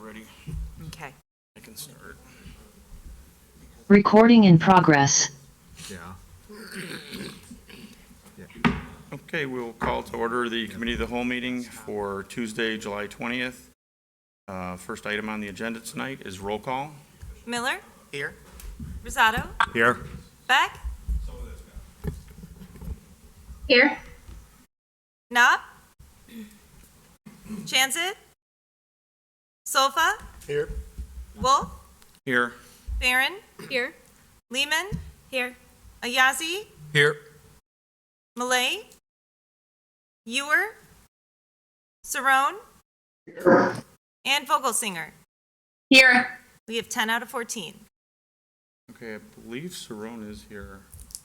ready, Okay. I can start. Recording in progress. Yeah. Okay, we'll call to order the Committee of the Whole meeting for Tuesday, July 20th. First item on the agenda tonight is roll call. Miller, Here. Rosato, Here. Beck, Here. Knopf, Chanzit, Sofa, Here. Wolf, Here. Barron, here, Lehman, here, Ayazi, Here. Malay, Ewer, Cerrone, and Vogelsinger. Here. We have 10 out of 14. Okay, I believe Cerrone is here.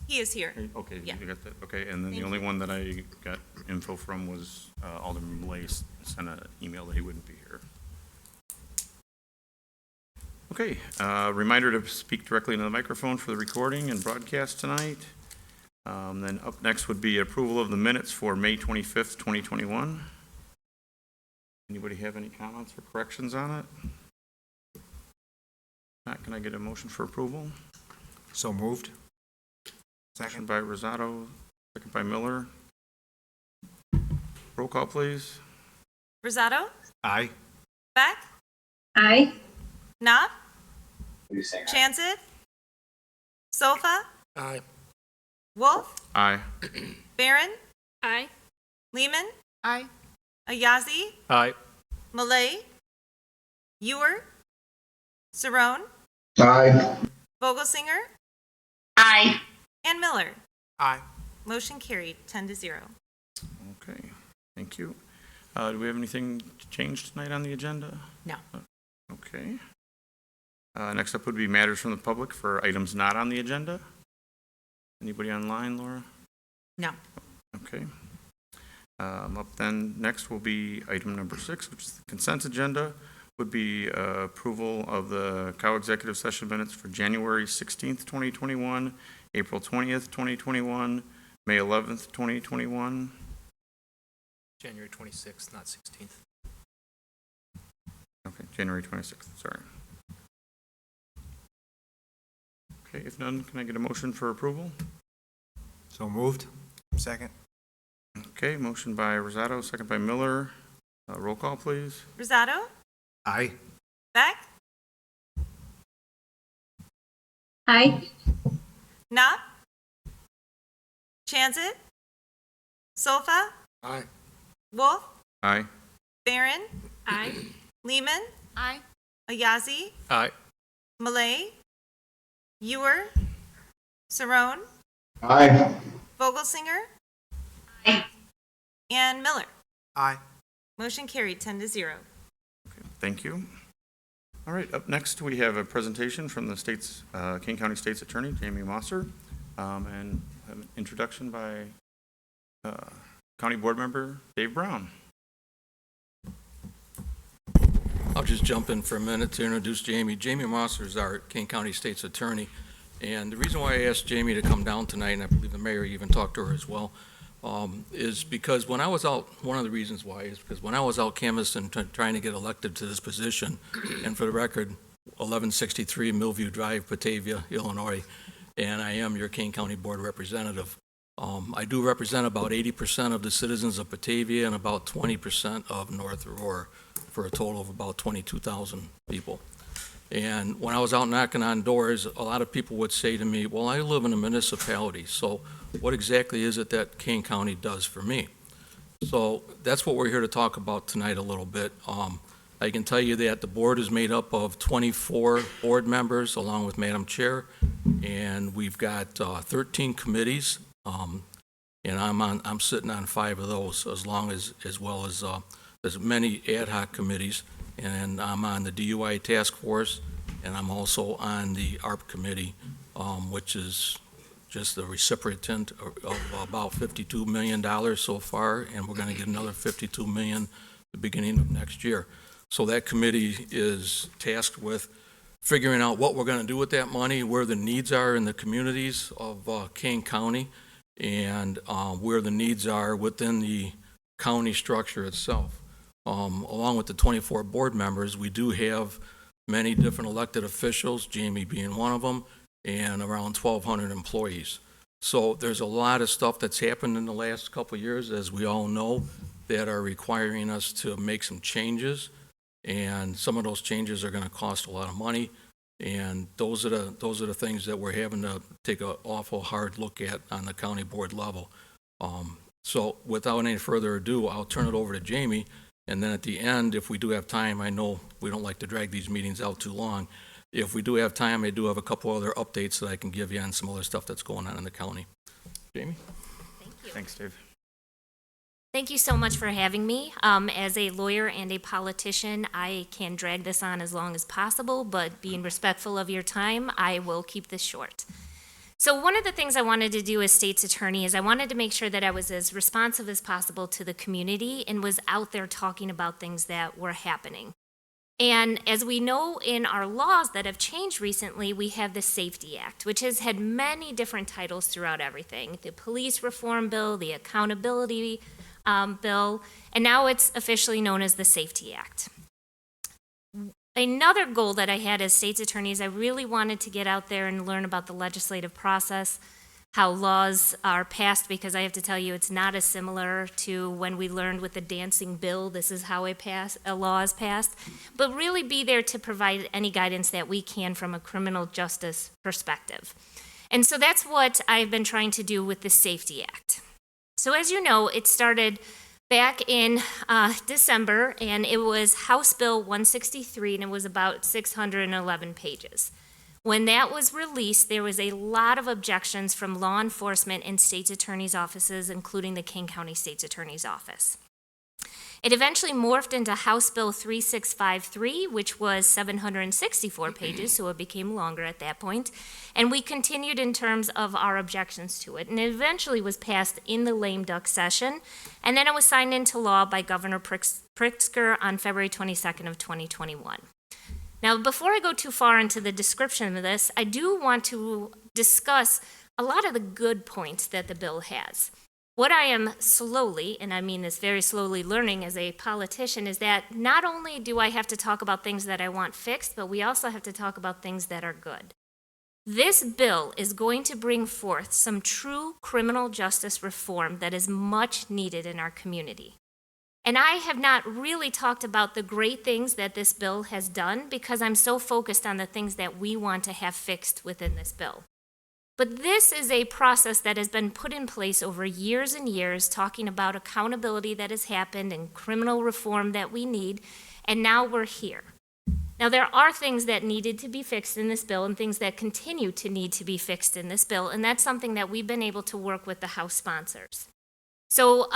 He is here. Okay, Yeah. you got that. Okay, and then Thank the only one that I got info from was Alderman Malay sent an email that he wouldn't be here. Okay, reminder to speak directly into the microphone for the recording and broadcast tonight. Then up next would be approval of the minutes for May 25th, 2021. Anybody have any comments or corrections on it? Not, can I get a motion for approval? So moved. Motion by Rosato, second by Miller. Roll call, please. Rosato, Aye. Beck, Aye. Knopf, Chanzit, Sofa, Aye. Wolf, Aye. Barron, Aye. Lehman, Aye. Ayazi, Aye. Malay, Ewer, Cerrone, Aye. Vogelsinger, Aye. and Miller. Aye. Motion carried, 10-0. Okay, thank you. Do we have anything changed tonight on the agenda? No. Okay. Next up would be matters from the public for items not on the agenda. Anybody online, Laura? No. Okay. Up then, next will be item number 6, which is the consent agenda, would be approval of the COW executive session minutes for January 16th, 2021, April 20th, 2021, May 11th, 2021. January 26th, not 16th. Okay, January 26th, sorry. Okay, if none, can I get a motion for approval? So moved. Second. Okay, motion by Rosato, second by Miller. Roll call, please. Rosato, Aye. Beck, Aye. Knopf, Chanzit, Sofa, Aye. Wolf, Aye. Barron, Aye. Lehman, Aye. Ayazi, Aye. Malay, Ewer, Cerrone, Aye. Vogelsinger, Aye. and Miller. Aye. Motion carried, 10-0. Okay, thank you. All right, up next, we have a presentation from the state's, King County State's Attorney, Jamie Mosser, and an introduction by County Board Member Dave Brown. I'll just jump in for a minute to introduce Jamie. Jamie Mosser is our King County State's Attorney. And the reason why I asked Jamie to come down tonight, and I believe the mayor even talked to her as well, is because when I was out, one of the reasons why is because when I was out canvassing, trying to get elected to this position, and for the record, 1163 Millview Drive, Batavia, Illinois, and I am your King County Board Representative. I do represent about 80% of the citizens of Batavia and about 20% of North Aurora, for a total of about 22,000 people. And when I was out knocking on doors, a lot of people would say to me, well, I live in a municipality, so what exactly is it that Kane County does for me? So that's what we're here to talk about tonight a little bit. I can tell you that the board is made up of 24 board members along with Madam Chair, and we've got 13 committees, and I'm sitting on 5 of those, as well as many ad hoc committees. And I'm on the DUI task force, and I'm also on the ARP committee, which is just the recipient of about $52 million so far, and we're going to get another $52 million the beginning of next year. So that committee is tasked with figuring out what we're going to do with that money, where the needs are in the communities of Kane County, and where the needs are within the county structure itself. Along with the 24 board members, we do have many different elected officials, Jamie being one of them, and around 1,200 employees. So there's a lot of stuff that's happened in the last couple of years, as we all know, that are requiring us to make some changes. And some of those changes are going to cost a lot of money. And those are the things that we're having to take an awful hard look at on the county board level. So without any further ado, I'll turn it over to Jamie. And then at the end, if we do have time, I know we don't like to drag these meetings out too long. If we do have time, I do have a couple other updates that I can give you on some other stuff that's going on in the county. Jamie? Thank you. Thanks, Dave. Thank you so much for having me. As a lawyer and a politician, I can drag this on as long as possible, but being respectful of your time, I will keep this short. So one of the things I wanted to do as state's attorney is I wanted to make sure that I was as responsive as possible to the community and was out there talking about things that were happening. And as we know in our laws that have changed recently, we have the Safety Act, which has had many different titles throughout everything. The Police Reform Bill, the Accountability Bill, and now it's officially known as the Safety Act. Another goal that I had as state's attorney is I really wanted to get out there and learn about the legislative process, how laws are passed, because I have to tell you it's not as similar to when we learned with the dancing bill, this is how a law is passed, but really be there to provide any guidance that we can from a criminal justice perspective. And so that's what I've been trying to do with the Safety Act. So as you know, it started back in December, and it was House Bill 163, and it was about 611 pages. When that was released, there was a lot of objections from law enforcement and state's attorney's offices, including the King County State's Attorney's Office. It eventually morphed into House Bill 3653, which was 764 pages, so it became longer at that point. And we continued in terms of our objections to it. And it eventually was passed in the lame duck session. And then it was signed into law by Governor Pritzker on February 22nd of 2021. Now, before I go too far into the description of this, I do want to discuss a lot of the good points that the bill has. What I am slowly, and I mean this very slowly, learning as a politician is that not only do I have to talk about things that I want fixed, but we also have to talk about things that are good. This bill is going to bring forth some true criminal justice reform that is much needed in our community. And I have not really talked about the great things that this bill has done because I'm so focused on the things that we want to have fixed within this bill. But this is a process that has been put in place over years and years, talking about accountability that has happened and criminal reform that we need, and now we're here. Now, there are things that needed to be fixed in this bill and things that continue to need to be fixed in this bill, and that's something that we've been able to work with the House sponsors. So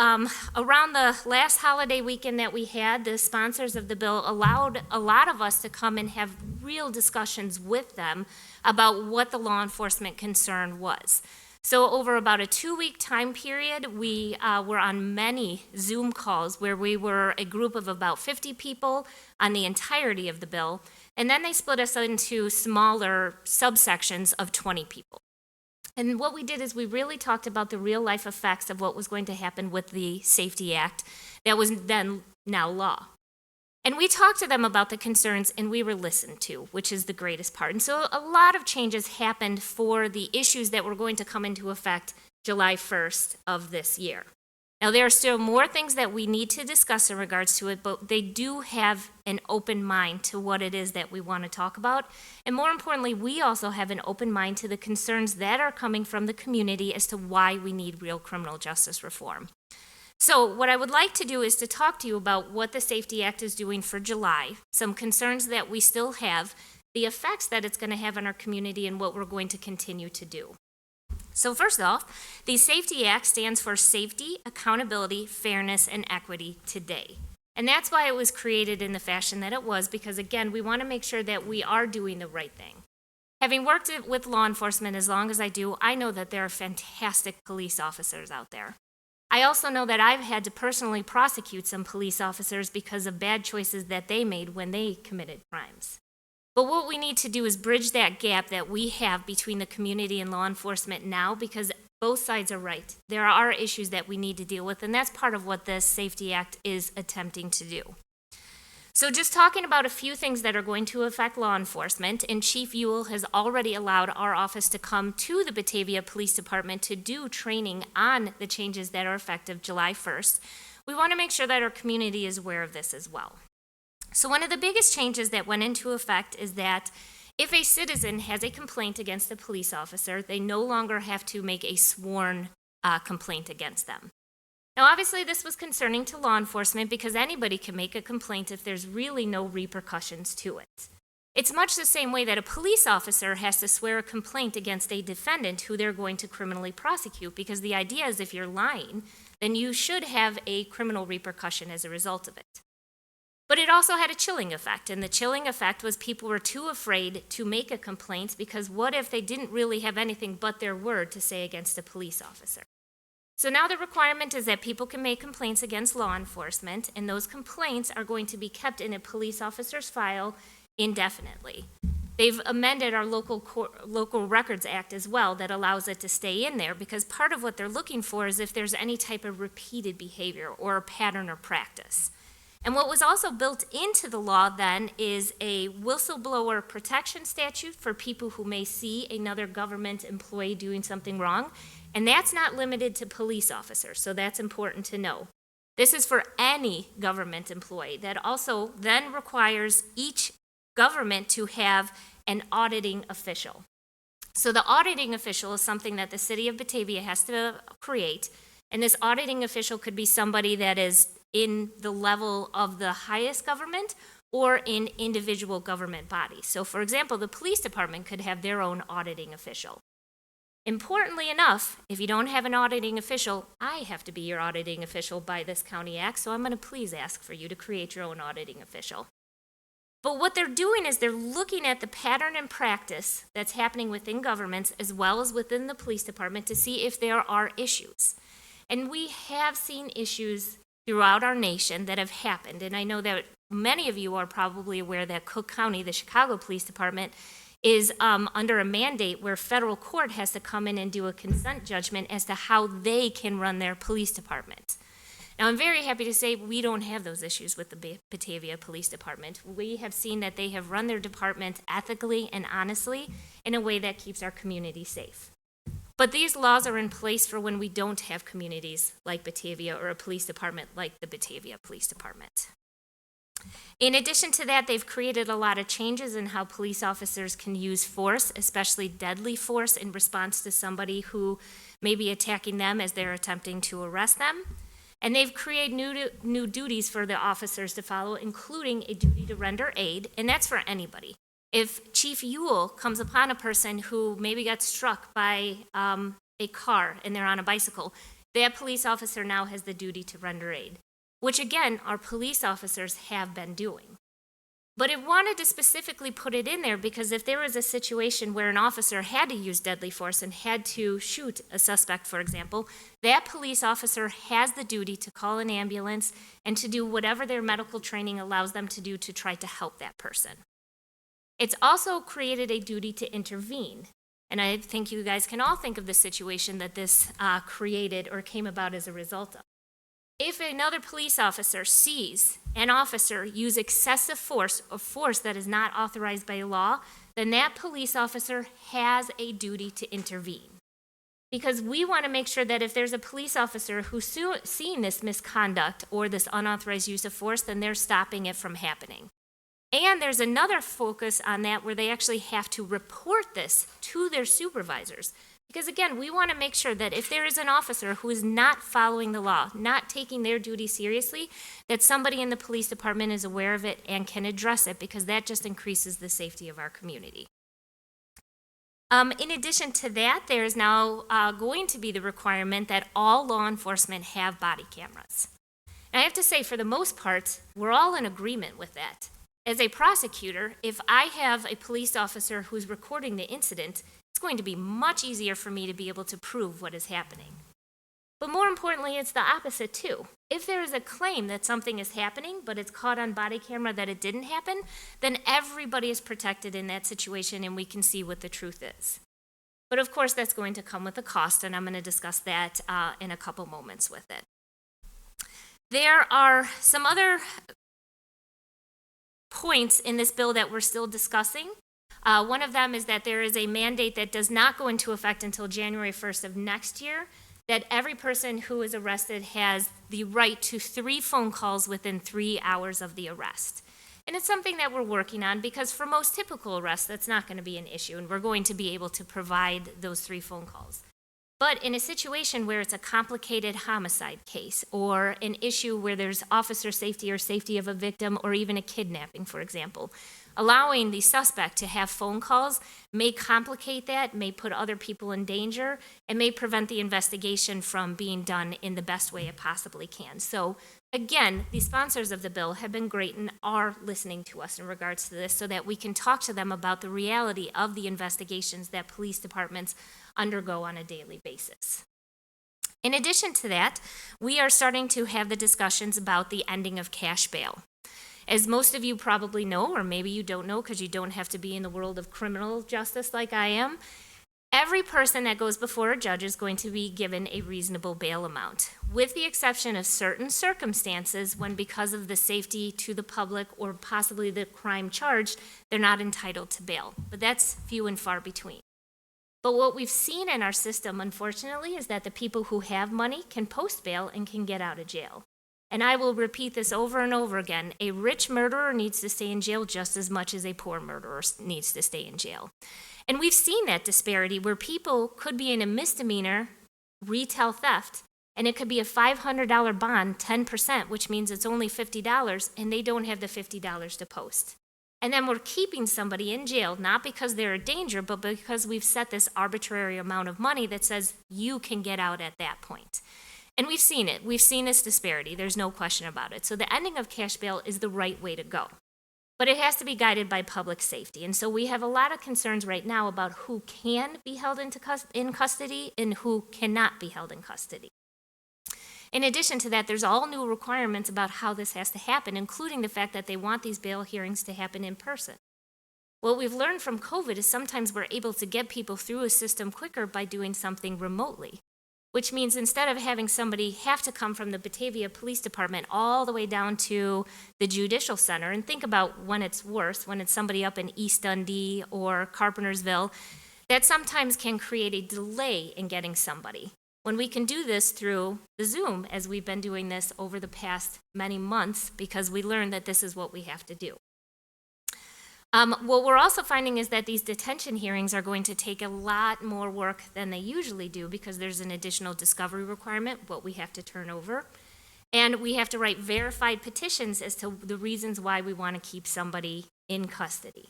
around the last holiday weekend that we had, the sponsors of the bill allowed a lot of us to come and have real discussions with them about what the law enforcement concern was. So over about a 2-week time period, we were on many Zoom calls where we were a group of about 50 people on the entirety of the bill, and then they split us into smaller subsections of 20 people. And what we did is we really talked about the real life effects of what was going to happen with the Safety Act that was then now law. And we talked to them about the concerns and we were listened to, which is the greatest part. And so a lot of changes happened for the issues that were going to come into effect July 1st of this year. Now, there are still more things that we need to discuss in regards to it, but they do have an open mind to what it is that we want to talk about. And more importantly, we also have an open mind to the concerns that are coming from the community as to why we need real criminal justice reform. So what I would like to do is to talk to you about what the Safety Act is doing for July, some concerns that we still have, the effects that it's going to have on our community, and what we're going to continue to do. So first off, the Safety Act stands for Safety, Accountability, Fairness, and Equity Today. And that's why it was created in the fashion that it was, because again, we want to make sure that we are doing the right thing. Having worked with law enforcement as long as I do, I know that there are fantastic police officers out there. I also know that I've had to personally prosecute some police officers because of bad choices that they made when they committed crimes. But what we need to do is bridge that gap that we have between the community and law enforcement now, because both sides are right. There are issues that we need to deal with, and that's part of what this Safety Act is attempting to do. So just talking about a few things that are going to affect law enforcement, and Chief Ewell has already allowed our office to come to the Batavia Police Department to do training on the changes that are effective July 1st. We want to make sure that our community is aware of this as well. So one of the biggest changes that went into effect is that if a citizen has a complaint against a police officer, they no longer have to make a sworn complaint against them. Now, obviously, this was concerning to law enforcement because anybody can make a complaint if there's really no repercussions to it. It's much the same way that a police officer has to swear a complaint against a defendant who they're going to criminally prosecute, because the idea is if you're lying, then you should have a criminal repercussion as a result of it. But it also had a chilling effect, and the chilling effect was people were too afraid to make a complaint because what if they didn't really have anything but their word to say against a police officer? So now the requirement is that people can make complaints against law enforcement, and those complaints are going to be kept in a police officer's file indefinitely. They've amended our Local Records Act as well that allows it to stay in there, because part of what they're looking for is if there's any type of repeated behavior or a pattern or practice. And what was also built into the law then is a whistleblower protection statute for people who may see another government employee doing something wrong. And that's not limited to police officers, so that's important to know. This is for any government employee. That also then requires each government to have an auditing official. So the auditing official is something that the city of Batavia has to create, and this auditing official could be somebody that is in the level of the highest government or in individual government bodies. So for example, the police department could have their own auditing official. Importantly enough, if you don't have an auditing official, I have to be your auditing official by this county act, so I'm going to please ask for you to create your own auditing official. But what they're doing is they're looking at the pattern and practice that's happening within governments as well as within the police department to see if there are issues. And we have seen issues throughout our nation that have happened, and I know that many of you are probably aware that Cook County, the Chicago Police Department, is under a mandate where federal court has to come in and do a consent judgment as to how they can run their police department. Now, I'm very happy to say we don't have those issues with the Batavia Police Department. We have seen that they have run their department ethically and honestly in a way that keeps our community safe. But these laws are in place for when we don't have communities like Batavia or a police department like the Batavia Police Department. In addition to that, they've created a lot of changes in how police officers can use force, especially deadly force, in response to somebody who may be attacking them as they're attempting to arrest them. And they've created new duties for the officers to follow, including a duty to render aid, and that's for anybody. If Chief Ewell comes upon a person who maybe got struck by a car and they're on a bicycle, that police officer now has the duty to render aid, which again, our police officers have been doing. But it wanted to specifically put it in there because if there was a situation where an officer had to use deadly force and had to shoot a suspect, for example, that police officer has the duty to call an ambulance and to do whatever their medical training allows them to do to try to help that person. It's also created a duty to intervene. And I think you guys can all think of the situation that this created or came about as a result of. If another police officer sees an officer use excessive force or force that is not authorized by law, then that police officer has a duty to intervene. Because we want to make sure that if there's a police officer who's seeing this misconduct or this unauthorized use of force, then they're stopping it from happening. And there's another focus on that where they actually have to report this to their supervisors. Because again, we want to make sure that if there is an officer who is not following the law, not taking their duty seriously, that somebody in the police department is aware of it and can address it, because that just increases the safety of our community. In addition to that, there is now going to be the requirement that all law enforcement have body cameras. And I have to say, for the most part, we're all in agreement with that. As a prosecutor, if I have a police officer who's recording the incident, it's going to be much easier for me to be able to prove what is happening. But more importantly, it's the opposite too. If there is a claim that something is happening, but it's caught on body camera that it didn't happen, then everybody is protected in that situation and we can see what the truth is. But of course, that's going to come with a cost, and I'm going to discuss that in a couple moments with it. There are some other points in this bill that we're still discussing. One of them is that there is a mandate that does not go into effect until January 1st of next year, that every person who is arrested has the right to 3 phone calls within 3 hours of the arrest. And it's something that we're working on because for most typical arrests, that's not going to be an issue, and we're going to be able to provide those 3 phone calls. But in a situation where it's a complicated homicide case or an issue where there's officer safety or safety of a victim or even a kidnapping, for example, allowing the suspect to have phone calls may complicate that, may put other people in danger, and may prevent the investigation from being done in the best way it possibly can. So again, the sponsors of the bill have been great and are listening to us in regards to this so that we can talk to them about the reality of the investigations that police departments undergo on a daily basis. In addition to that, we are starting to have the discussions about the ending of cash bail. As most of you probably know, or maybe you don't know because you don't have to be in the world of criminal justice like I am, every person that goes before a judge is going to be given a reasonable bail amount, with the exception of certain circumstances when, because of the safety to the public or possibly the crime charged, they're not entitled to bail. But that's few and far between. But what we've seen in our system, unfortunately, is that the people who have money can post bail and can get out of jail. And I will repeat this over and over again. A rich murderer needs to stay in jail just as much as a poor murderer needs to stay in jail. And we've seen that disparity where people could be in a misdemeanor retail theft, and it could be a $500 bond, 10%, which means it's only $50, and they don't have the $50 to post. And then we're keeping somebody in jail, not because they're a danger, but because we've set this arbitrary amount of money that says you can get out at that point. And we've seen it. We've seen this disparity. There's no question about it. So the ending of cash bail is the right way to go. But it has to be guided by public safety. And so we have a lot of concerns right now about who can be held in custody and who cannot be held in custody. In addition to that, there's all new requirements about how this has to happen, including the fact that they want these bail hearings to happen in person. What we've learned from COVID is sometimes we're able to get people through a system quicker by doing something remotely, which means instead of having somebody have to come from the Batavia Police Department all the way down to the Judicial Center, and think about when it's worse, when it's somebody up in East Dundee or Carpentersville, that sometimes can create a delay in getting somebody. When we can do this through the Zoom, as we've been doing this over the past many months, because we learned that this is what we have to do. What we're also finding is that these detention hearings are going to take a lot more work than they usually do because there's an additional discovery requirement, what we have to turn over. And we have to write verified petitions as to the reasons why we want to keep somebody in custody.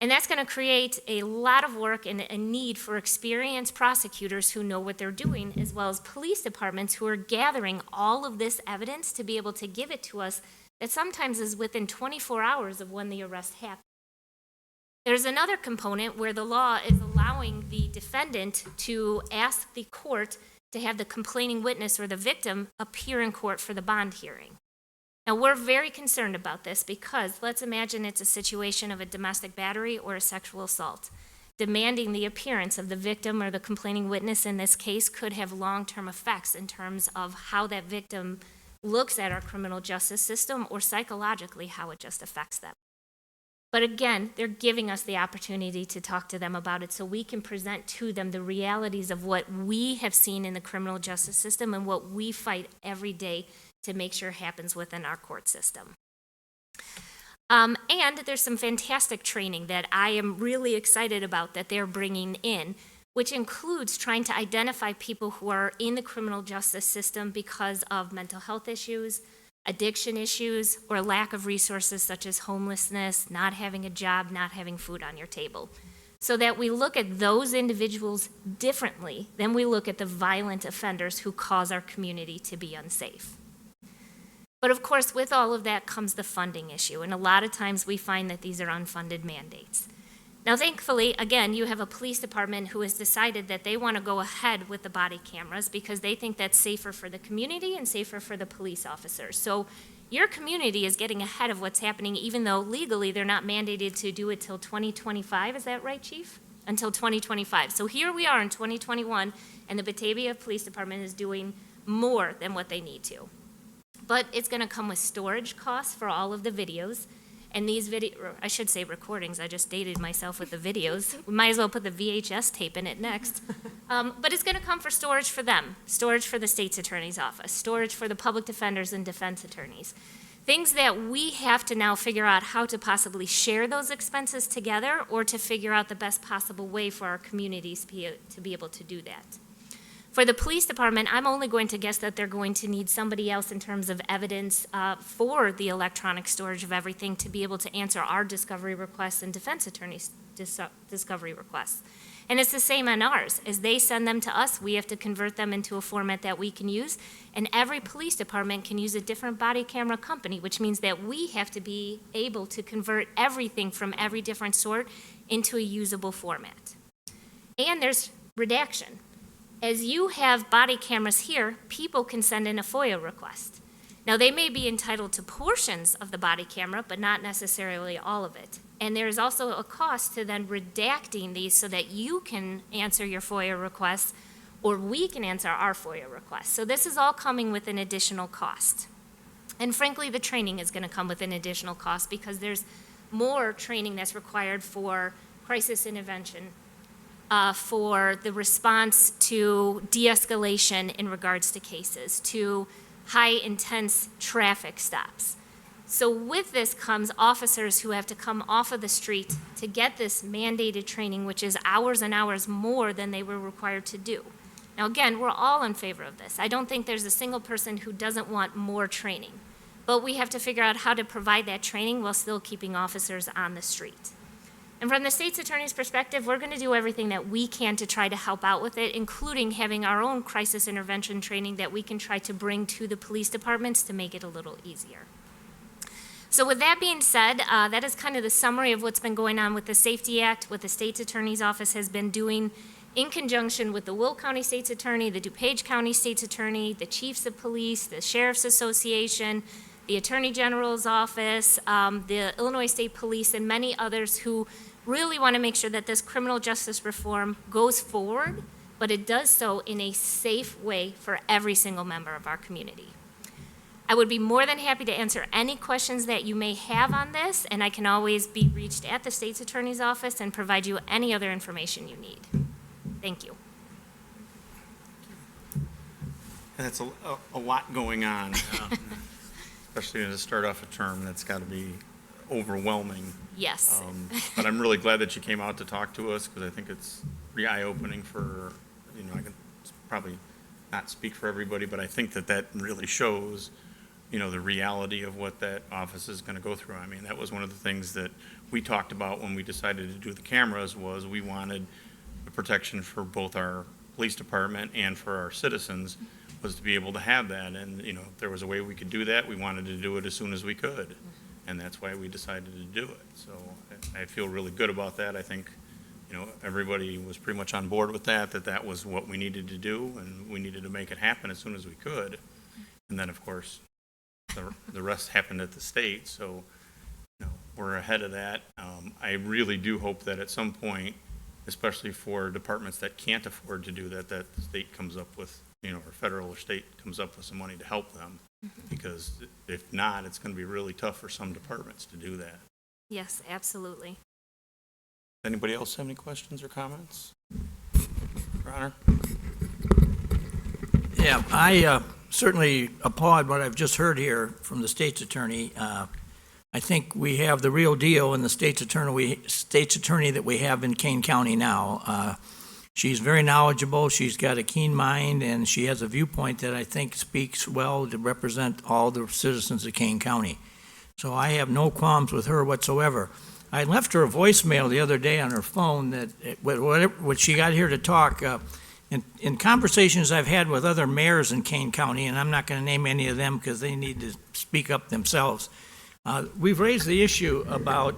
And that's going to create a lot of work and a need for experienced prosecutors who know what they're doing, as well as police departments who are gathering all of this evidence to be able to give it to us that sometimes is within 24 hours of when the arrest happened. There's another component where the law is allowing the defendant to ask the court to have the complaining witness or the victim appear in court for the bond hearing. Now, we're very concerned about this because let's imagine it's a situation of a domestic battery or a sexual assault. Demanding the appearance of the victim or the complaining witness in this case could have long-term effects in terms of how that victim looks at our criminal justice system or psychologically how it just affects them. But again, they're giving us the opportunity to talk to them about it so we can present to them the realities of what we have seen in the criminal justice system and what we fight every day to make sure happens within our court system. And there's some fantastic training that I am really excited about that they're bringing in, which includes trying to identify people who are in the criminal justice system because of mental health issues, addiction issues, or lack of resources such as homelessness, not having a job, not having food on your table. So that we look at those individuals differently than we look at the violent offenders who cause our community to be unsafe. But of course, with all of that comes the funding issue, and a lot of times we find that these are unfunded mandates. Now, thankfully, again, you have a police department who has decided that they want to go ahead with the body cameras because they think that's safer for the community and safer for the police officers. So your community is getting ahead of what's happening, even though legally they're not mandated to do it till 2025. Is that right, Chief? Until 2025. So here we are in 2021, and the Batavia Police Department is doing more than what they need to. But it's going to come with storage costs for all of the videos, And these I should say recordings, I just dated myself with the videos. We might as well put the VHS tape in it next. But it's gonna come for storage for them, storage for the state's attorney's office, storage for the public defenders and defense attorneys. Things that we have to now figure out how to possibly share those expenses together or to figure out the best possible way for our communities to be able to do that. For the police department, I'm only going to guess that they're going to need somebody else in terms of evidence for the electronic storage of everything to be able to answer our discovery requests and defense attorneys' discovery requests. And it's the same on ours. As they send them to us, we have to convert them into a format that we can use. And every police department can use a different body camera company, which means that we have to be able to convert everything from every different sort into a usable format. And there's redaction. As you have body cameras here, people can send in a FOIA request. Now, they may be entitled to portions of the body camera, but not necessarily all of it. And there is also a cost to then redacting these so that you can answer your FOIA requests or we can answer our FOIA requests. So this is all coming with an additional cost. And frankly, the training is going to come with an additional cost because there's more training that's required for crisis intervention, for the response to de-escalation in regards to cases, to high intense traffic stops. So with this comes officers who have to come off of the street to get this mandated training, which is hours and hours more than they were required to do. Now again, we're all in favor of this. I don't think there's a single person who doesn't want more training, but we have to figure out how to provide that training while still keeping officers on the street. And from the state's attorney's perspective, we're going to do everything that we can to try to help out with it, including having our own crisis intervention training that we can try to bring to the police departments to make it a little easier. So with that being said, that is kind of the summary of what's been going on with the Safety Act, what the state's attorney's office has been doing in conjunction with the Will County State's Attorney, the DuPage County State's Attorney, the Chiefs of Police, the Sheriff's Association, the Attorney General's Office, the Illinois State Police, and many others who really want to make sure that this criminal justice reform goes forward, but it does so in a safe way for every single member of our community. I would be more than happy to answer any questions that you may have on this, and I can always be reached at the state's attorney's office and provide you any other information you need. Thank you. That's a lot going on, especially to start off a term that's got to be overwhelming. Yes. But I'm really glad that you came out to talk to us because I think it's pretty eye-opening for, I can probably not speak for everybody, but I think that really shows, the reality of what that office is going to go through. I mean, that was one of the things that we talked about when we decided to do the cameras was we wanted the protection for both our police department and for our citizens was to be able to have that. And, if there was a way we could do that, we wanted to do it as soon as we could. And that's why we decided to do it. So I feel really good about that. I think, everybody was pretty much on board with that was what we needed to do, and we needed to make it happen as soon as we could. And then, of course, the rest happened at the state, so we're ahead of that. I really do hope that at some point, especially for departments that can't afford to do that the state comes up with, or federal or state comes up with some money to help them. Because if not, it's going to be really tough for some departments to do that. Yes, absolutely. Anybody else have any questions or comments? Your Honor? Yeah, I certainly applaud what I've just heard here from the state's attorney. I think we have the real deal in the state's attorney that we have in Kane County now. She's very knowledgeable, she's got a keen mind, and she has a viewpoint that I think speaks well to represent all the citizens of Kane County. So I have no qualms with her whatsoever. I left her a voicemail the other day on her phone that what she got here to talk. In conversations I've had with other mayors in Kane County, and I'm not going to name any of them because they need to speak up themselves, we've raised the issue about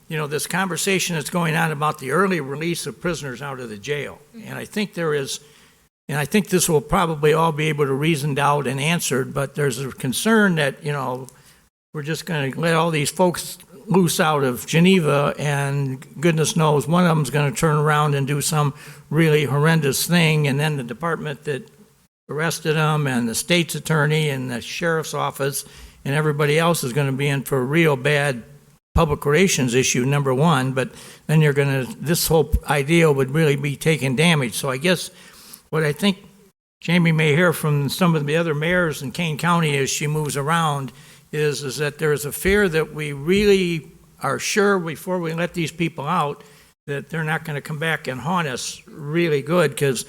this conversation that's going on about the early release of prisoners out of the jail. And I think this will probably all be able to reasoned out and answered, but there's a concern that, we're just going to let all these folks loose out of Geneva, and goodness knows one of them's going to turn around and do some really horrendous thing, and then the department that arrested them and the state's attorney and the sheriff's office and everybody else is going to be in for a real bad public relations issue, number one, but then this whole idea would really be taking damage. So I guess what I think Jamie may hear from some of the other mayors in Kane County as she moves around is that there's a fear that we really are sure before we let these people out that they're not going to come back and haunt us really good, because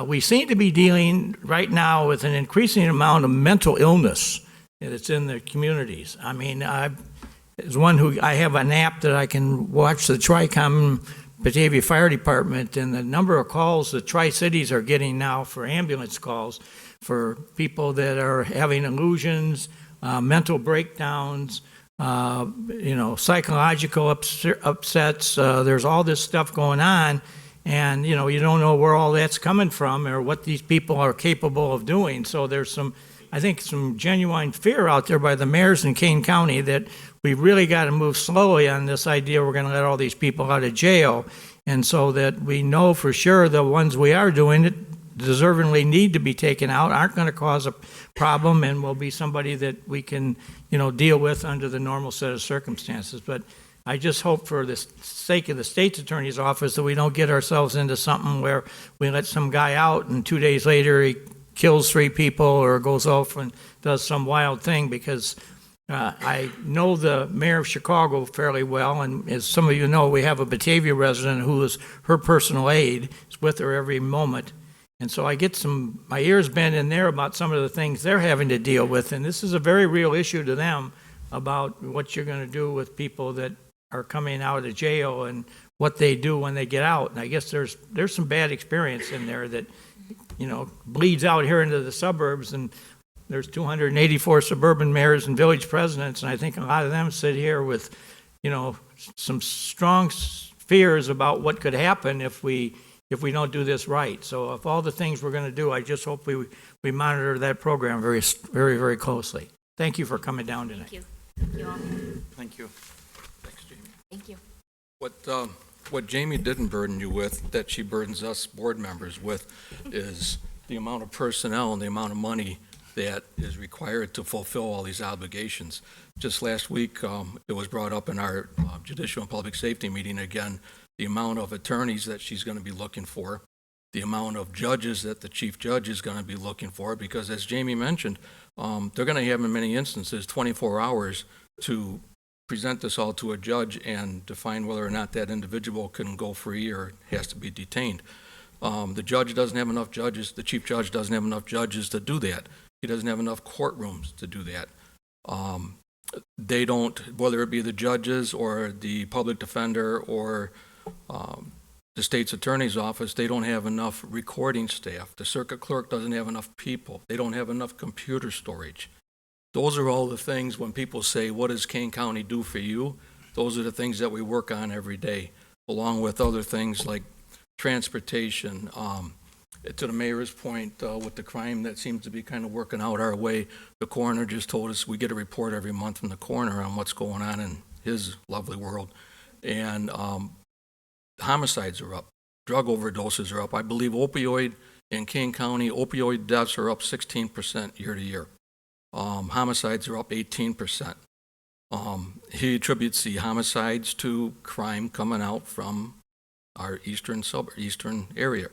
we seem to be dealing right now with an increasing amount of mental illness that's in the communities. I mean, as one who, I have an app that I can watch the Tricom Batavia Fire Department, and the number of calls the Tri-Cities are getting now for ambulance calls for people that are having illusions, mental breakdowns, psychological upsets. There's all this stuff going on, and, you don't know where all that's coming from or what these people are capable of doing. So there's I think some genuine fear out there by the mayors in Kane County that we really got to move slowly on this idea we're going to let all these people out of jail, and so that we know for sure the ones we are doing it deservingly need to be taken out aren't going to cause a problem and will be somebody that we can, deal with under the normal set of circumstances. But I just hope for the sake of the state's attorney's office that we don't get ourselves into something where we let some guy out and 2 days later he kills 3 people or goes off and does some wild thing, because I know the mayor of Chicago fairly well, and as some of you know, we have a Batavia resident who is her personal aide, is with her every moment. And so I get my ears bent in there about some of the things they're having to deal with, and this is a very real issue to them about what you're going to do with people that are coming out of jail and what they do when they get out. And I guess there's some bad experience in there that, bleeds out here into the suburbs, and there's 284 suburban mayors and village presidents, and I think a lot of them sit here with, some strong fears about what could happen if we don't do this right. So of all the things we're going to do, I just hope we monitor that program very, very, very closely. Thank you for coming down tonight. Thank you. Thank you all. Thank you. Thanks, Jamie. Thank you. What Jamie didn't burden you with, that she burdens us board members with, is the amount of personnel and the amount of money that is required to fulfill all these obligations. Just last week, it was brought up in our judicial and public safety meeting again, the amount of attorneys that she's going to be looking for, the amount of judges that the chief judge is going to be looking for, because as Jamie mentioned, they're going to have in many instances 24 hours to present this all to a judge and define whether or not that individual can go free or has to be detained. The judge doesn't have enough judges, the chief judge doesn't have enough judges to do that. He doesn't have enough courtrooms to do that. They don't, whether it be the judges or the public defender or the state's attorney's office, they don't have enough recording staff. The circuit clerk doesn't have enough people. They don't have enough computer storage. Those are all the things when people say, what does Kane County do for you? Those are the things that we work on every day, along with other things like transportation. To the mayor's point, with the crime that seems to be kind of working out our way, the coroner just told us we get a report every month from the coroner on what's going on in his lovely world. And homicides are up. Drug overdoses are up. I believe in Kane County, opioid deaths are up 16% year to year. Homicides are up 18%. He attributes the homicides to crime coming out from our eastern area.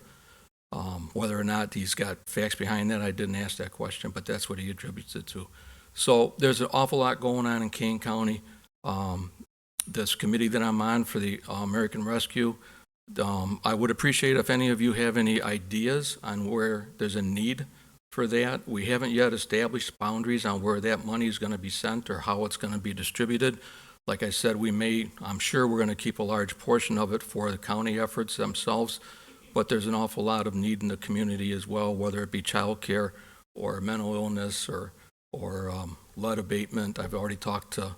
Whether or not he's got facts behind that, I didn't ask that question, but that's what he attributes it to. So there's an awful lot going on in Kane County. This committee that I'm on for the American Rescue, I would appreciate if any of you have any ideas on where there's a need for that. We haven't yet established boundaries on where that money is going to be sent or how it's going to be distributed. Like I said, I'm sure we're going to keep a large portion of it for the county efforts themselves, but there's an awful lot of need in the community as well, whether it be child care or mental illness or lead abatement. I've already talked to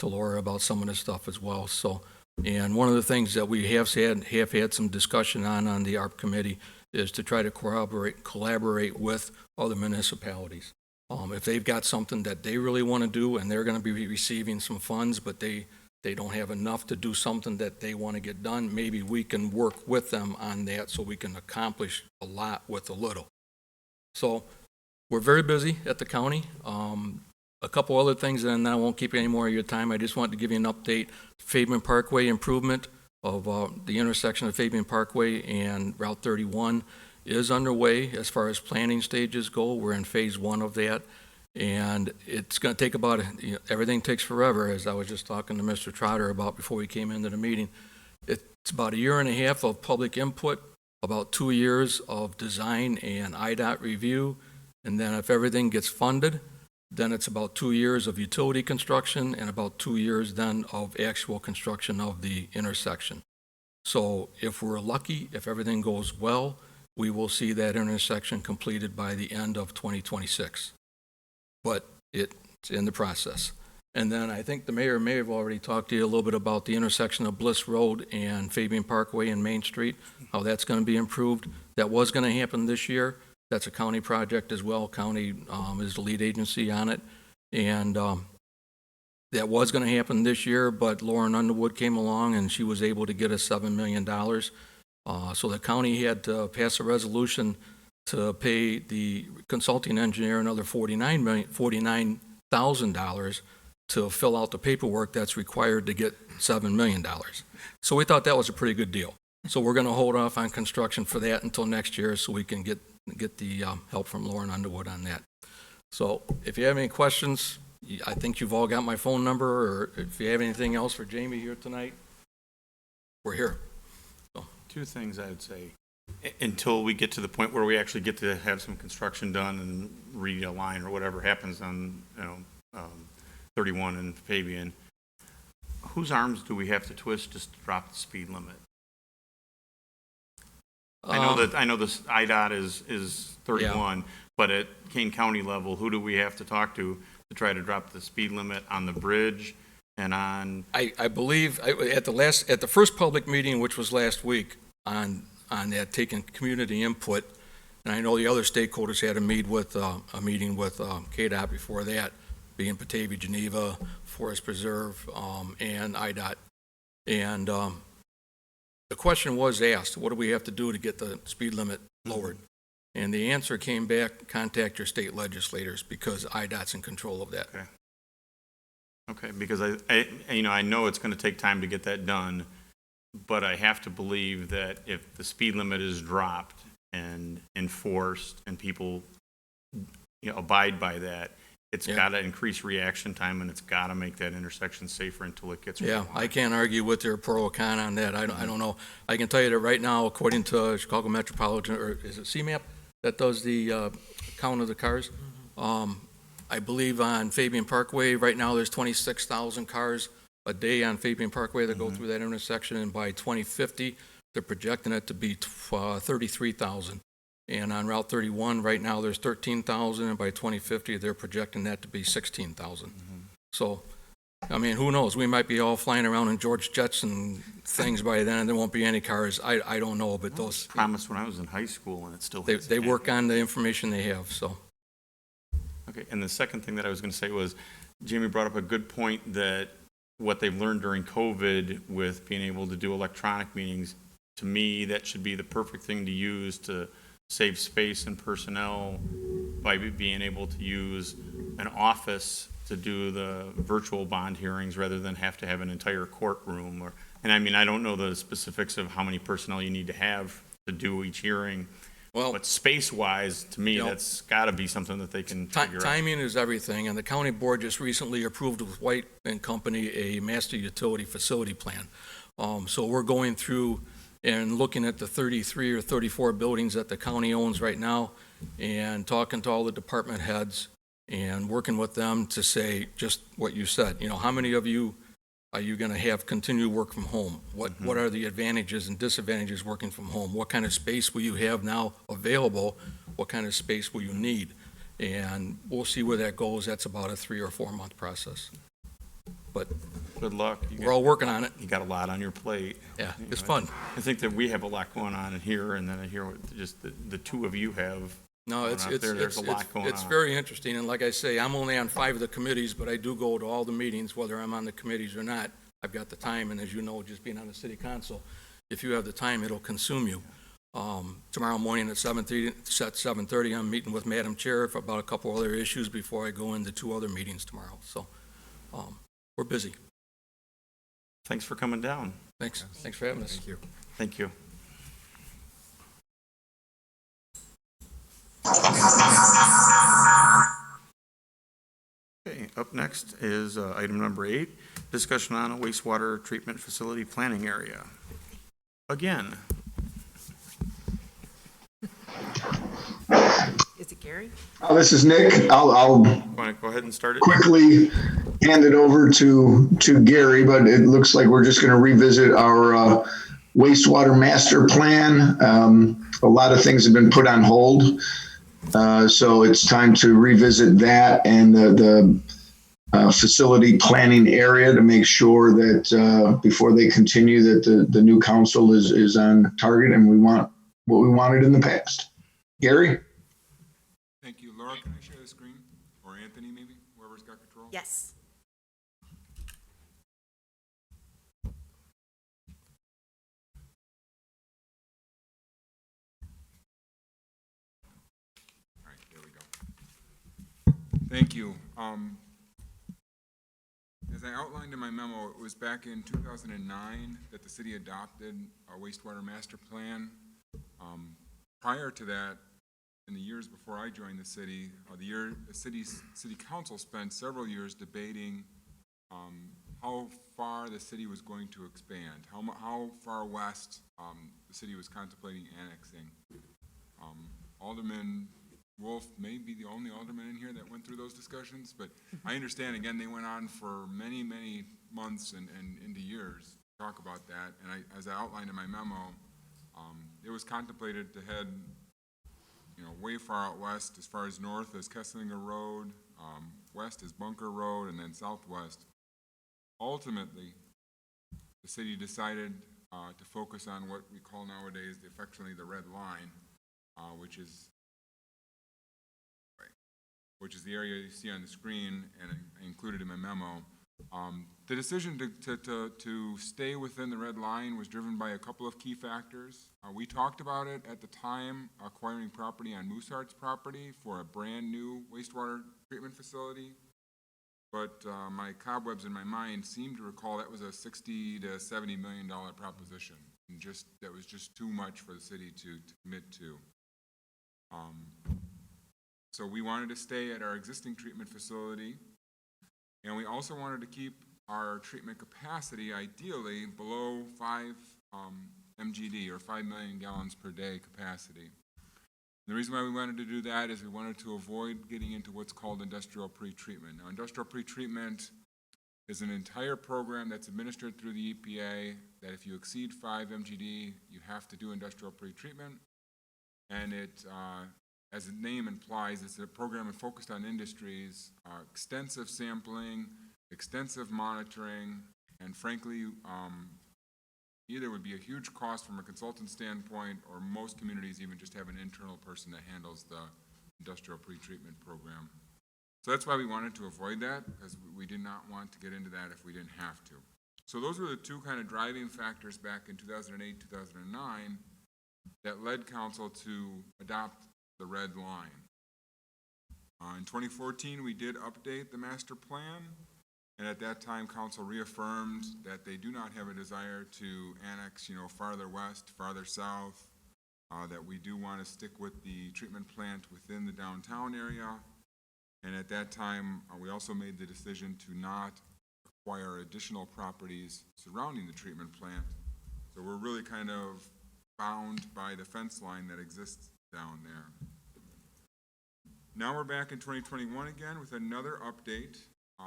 Laura about some of this stuff as well. So, and one of the things that we have had some discussion on the ARP committee is to try to collaborate with other municipalities. If they've got something that they really want to do and they're going to be receiving some funds, but they don't have enough to do something that they want to get done, maybe we can work with them on that so we can accomplish a lot with a little. So we're very busy at the county. A couple other things, and I won't keep any more of your time. I just wanted to give you an update. Fabian Parkway improvement of the intersection of Fabian Parkway and Route 31 is underway as far as planning stages go. We're in phase 1 of that, and it's going to take about, everything takes forever, as I was just talking to Mr. Trotter about before we came into the meeting. It's about a year and a half of public input, about 2 years of design and IDOT review, and then if everything gets funded, then it's about 2 years of utility construction and about 2 years then of actual construction of the intersection. So if we're lucky, if everything goes well, we will see that intersection completed by the end of 2026. But it's in the process. And then I think the mayor may have already talked to you a little bit about the intersection of Bliss Road and Fabian Parkway and Main Street, how that's going to be improved. That was going to happen this year. That's a county project as well. County is the lead agency on it. And that was going to happen this year, but Lauren Underwood came along and she was able to get us $7 million. So the county had to pass a resolution to pay the consulting engineer another $49,000 to fill out the paperwork that's required to get $7 million. So we thought that was a pretty good deal. So we're going to hold off on construction for that until next year so we can get the help from Lauren Underwood on that. So if you have any questions, I think you've all got my phone number, or if you have anything else for Jamie here tonight, we're here. So. Two things I would say. Until we get to the point where we actually get to have some construction done and realign or whatever happens on 31 and Fabian, whose arms do we have to twist just to drop the speed limit? I know the IDOT is 31, but at Kane County level, who do we have to talk to try to drop the speed limit on the bridge and on? I believe at the first public meeting, which was last week, on that, taking community input, and I know the other stakeholders had a meeting with KDOT before that, being Batavia, Geneva, Forest Preserve, and IDOT, and the question was asked, what do we have to do to get the speed limit lowered? And the answer came back, contact your state legislators, because IDOT's in control of that. Okay, because I know it's going to take time to get that done, but I have to believe that if the speed limit is dropped and enforced and people abide by that, it's got to increase reaction time, and it's got to make that intersection safer until it gets. Yeah, I can't argue with their pro or con on that. I don't know. I can tell you that right now, according to Chicago Metropolitan, or is it CMAP that does the count of the cars? I believe on Fabian Parkway right now there's 26,000 cars a day on Fabian Parkway that go through that intersection, and by 2050 they're projecting it to be 33,000. And on Route 31, right now, there's 13,000, and by 2050, they're projecting that to be 16,000. So, I mean, who knows? We might be all flying around in George jets and things by then, and there won't be any cars. I don't know, but those... Promised when I was in high school, and it still... They work on the information they have, so... Okay, and the second thing that I was going to say was, Jamie brought up a good point that what they've learned during COVID with being able to do electronic meetings, to me, that should be the perfect thing to use to save space and personnel by being able to use an office to do the virtual bond hearings rather than have to have an entire courtroom. And I mean, I don't know the specifics of how many personnel you need to have to do each hearing. Well, but space-wise, to me, that's got to be something that they can figure out. Timing is everything, and the county board just recently approved with White and Company a master utility facility plan. So we're going through and looking at the 33 or 34 buildings that the county owns right now, and talking to all the department heads and working with them to say just what you said. How many of you are you going to have continue work from home? What are the advantages and disadvantages working from home? What kind of space will you have now available? What kind of space will you need? And we'll see where that goes. That's about a 3 or 4 month process. But good luck. We're all working on it. You got a lot on your plate. Yeah, it's fun. I think that we have a lot going on in here, and then I hear what just the two of you have. No, it's there's a lot going on. It's very interesting, and like I say, I'm only on 5 of the committees, but I do go to all the meetings, whether I'm on the committees or not. I've got the time, and as you know, just being on the city council, if you have the time, it'll consume you. Tomorrow morning at 7:30, I'm meeting with Madam Chair for about a couple other issues before I go into 2 other meetings tomorrow. So we're busy. Thanks for coming down. Thanks for having us. Thank you. Thank you. Okay, up next is item number 8, discussion on a wastewater treatment facility planning area. Again, Is it Gary? This is Nick. I'll want to go ahead and start it? quickly hand it over to Gary, but it looks like we're just going to revisit our wastewater master plan. A lot of things have been put on hold, so it's time to revisit that and the facility planning area to make sure that before they continue that the new council is on target and we want what we wanted in the past. Gary? Thank you. Laura, can I share the screen? Or Anthony, maybe? Whoever's got control? Yes. All right, there we go. Thank you. As I outlined in my memo, it was back in 2009 that the city adopted a wastewater master plan. Prior to that, in the years before I joined the city, the city council spent several years debating how far the city was going to expand, how far west the city was contemplating annexing. Alderman Wolf may be the only alderman in here that went through those discussions, but I understand, again, they went on for many, many months and into years to talk about that. And as I outlined in my memo, it was contemplated to head way far out west, as far as north as Kesslinger Road, west as Bunker Road, and then southwest. Ultimately, the city decided to focus on what we call nowadays affectionately the red line, which is the area you see on the screen, and I included in my memo. The decision to stay within the red line was driven by a couple of key factors. We talked about it at the time, acquiring property on Mooseheart's property for a brand new wastewater treatment facility. But my cobwebs in my mind seem to recall that was a $60 to $70 million proposition, and that was just too much for the city to commit to. So we wanted to stay at our existing treatment facility, and we also wanted to keep our treatment capacity ideally below 5 MGD, or 5 million gallons per day capacity. The reason why we wanted to do that is we wanted to avoid getting into what's called industrial pretreatment. Now, industrial pretreatment is an entire program that's administered through the EPA that if you exceed 5 MGD, you have to do industrial pretreatment. And it, as the name implies, it's a program focused on industries, extensive sampling, extensive monitoring, and frankly, either would be a huge cost from a consultant standpoint, or most communities even just have an internal person that handles the industrial pretreatment program. So that's why we wanted to avoid that, because we did not want to get into that if we didn't have to. So those were the two kind of driving factors back in 2008, 2009 that led council to adopt the red line. In 2014, we did update the master plan, and at that time, council reaffirmed that they do not have a desire to annex, farther west, farther south, that we do want to stick with the treatment plant within the downtown area. And at that time, we also made the decision to not acquire additional properties surrounding the treatment plant. So we're really kind of bound by the fence line that exists down there. Now we're back in 2021 again with another update.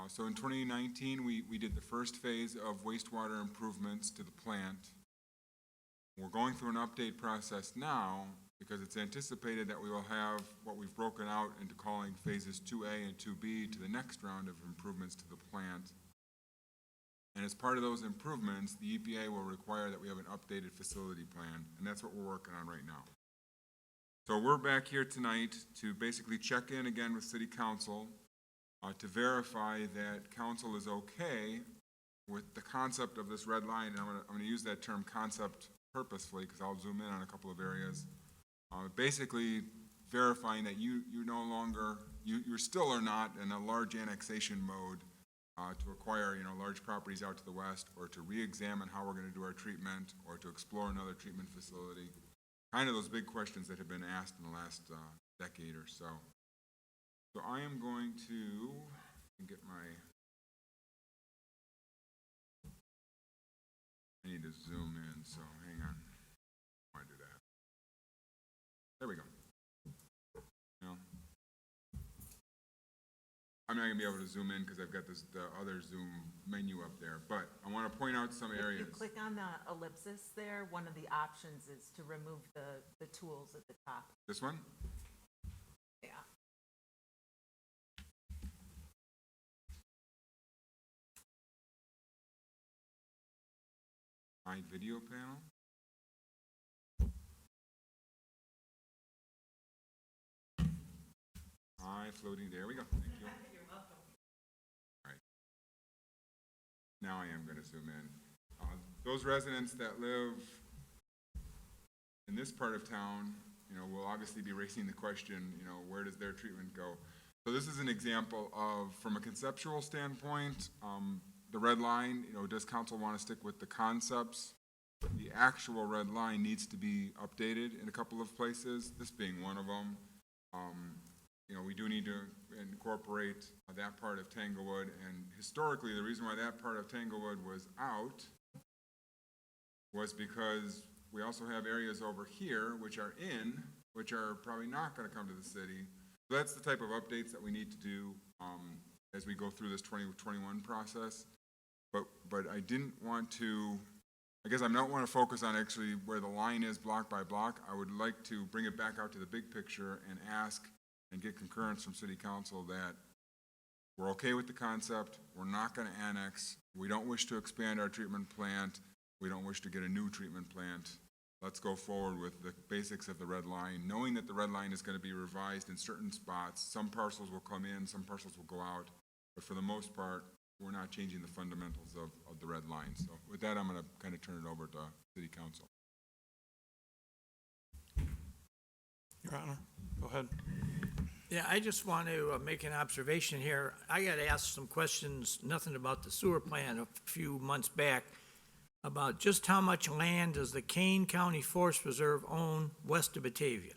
So in 2019, we did the first phase of wastewater improvements to the plant. We're going through an update process now because it's anticipated that we will have what we've broken out into calling phases 2A and 2B to the next round of improvements to the plant. And as part of those improvements, the EPA will require that we have an updated facility plan, and that's what we're working on right now. So we're back here tonight to basically check in again with City Council to verify that council is okay with the concept of this red line. And I'm going to use that term concept purposefully, because I'll zoom in on a couple of areas. Basically verifying that you no longer, you still are not in a large annexation mode to acquire, large properties out to the west, or to re-examine how we're going to do our treatment, or to explore another treatment facility. Kind of those big questions that have been asked in the last decade or so. So I am going to get I need to zoom in, so hang on. Why do that? There we go. I'm not gonna be able to zoom in because I've got the other Zoom menu up there, but I want to point out some areas. If you click on the ellipsis there, one of the options is to remove the tools at the top. This one? Yeah. My video panel? Hi, floating, there we go, thank you. You're welcome. All right. Now I am going to zoom in. Those residents that live in this part of town, will obviously be raising the question, where does their treatment go? So this is an example of, from a conceptual standpoint, the red line, does council want to stick with the concepts? The actual red line needs to be updated in a couple of places, this being one of them. We do need to incorporate that part of Tanglewood, and historically, the reason why that part of Tanglewood was out was because we also have areas over here which are probably not going to come to the city. So that's the type of updates that we need to do as we go through this 2021 process. But I didn't want to, I guess I don't want to focus on actually where the line is block by block. I would like to bring it back out to the big picture and ask and get concurrence from City Council that we're okay with the concept, we're not going to annex, we don't wish to expand our treatment plant, we don't wish to get a new treatment plant. Let's go forward with the basics of the red line, knowing that the red line is going to be revised in certain spots. Some parcels will come in, some parcels will go out, but for the most part, we're not changing the fundamentals of the red line. So with that, I'm going to kind of turn it over to City Council. Your Honor, go ahead. Yeah, I just want to make an observation here. I got asked some questions, nothing about the sewer plant, a few months back, about just how much land does the Kane County Forest Reserve own west of Batavia.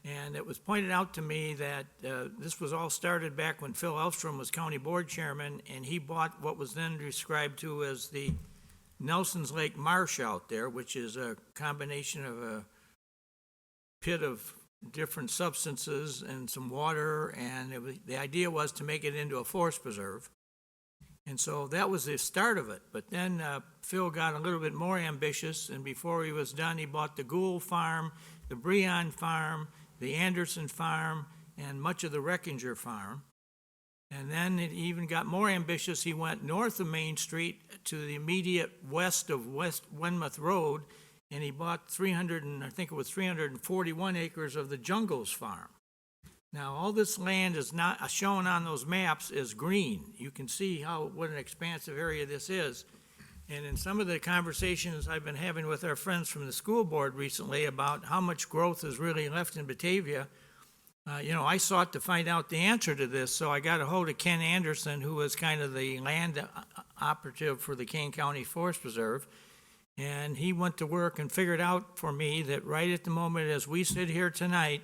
And it was pointed out to me that this was all started back when Phil Elfstrom was county board chairman, and he bought what was then described to as the Nelson's Lake Marsh out there, which is a combination of a pit of different substances and some water, and the idea was to make it into a forest preserve. And so that was the start of it. But then Phil got a little bit more ambitious, and before he was done, he bought the Gould Farm, the Breon Farm, the Anderson Farm, and much of the Reckinger Farm. And then it even got more ambitious. He went north of Main Street to the immediate west of West Wenmouth Road, and he bought 341 acres of the Jungles Farm. Now, all this land is not shown on those maps as green. You can see what an expansive area this is. And in some of the conversations I've been having with our friends from the school board recently about how much growth is really left in Batavia, I sought to find out the answer to this, so I got a hold of Ken Anderson, who was kind of the land operative for the Kane County Forest Reserve, and he went to work and figured out for me that right at the moment as we sit here tonight,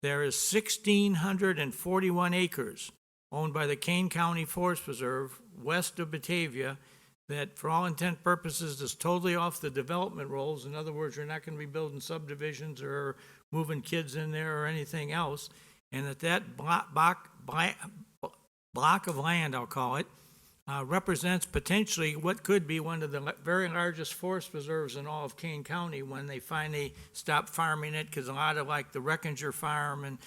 there is 1,641 acres owned by the Kane County Forest Reserve west of Batavia that, for all intent purposes, is totally off the development rolls. In other words, you're not going to be building subdivisions or moving kids in there or anything else. And that block of land, I'll call it, represents potentially what could be one of the very largest forest reserves in all of Kane County when they finally stop farming it, because a lot of like the Reckinger Farm and